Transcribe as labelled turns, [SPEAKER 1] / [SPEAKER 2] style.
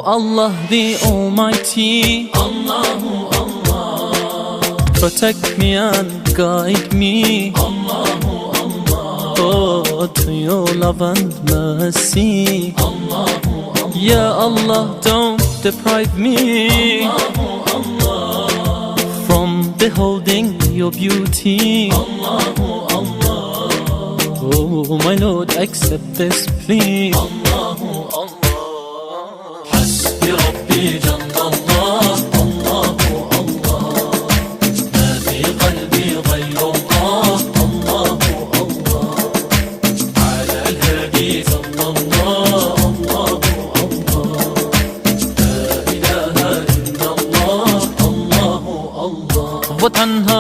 [SPEAKER 1] Allah the Almighty, Allahu Allah, protect me and guide me, Allahu Allah, oh, to your love and mercy, Allahu Allah. Ya Allah, don't deprive me, Allahu Allah, from beholding your beauty, Allahu Allah. Oh my Lord, accept this plea, Allahu Allah. ربي جل الله، الله الله، ما في قلبي غير الله، الله الله، على الهادي صلى الله، الله الله، لا إله إلا الله، الله الله. وتنهى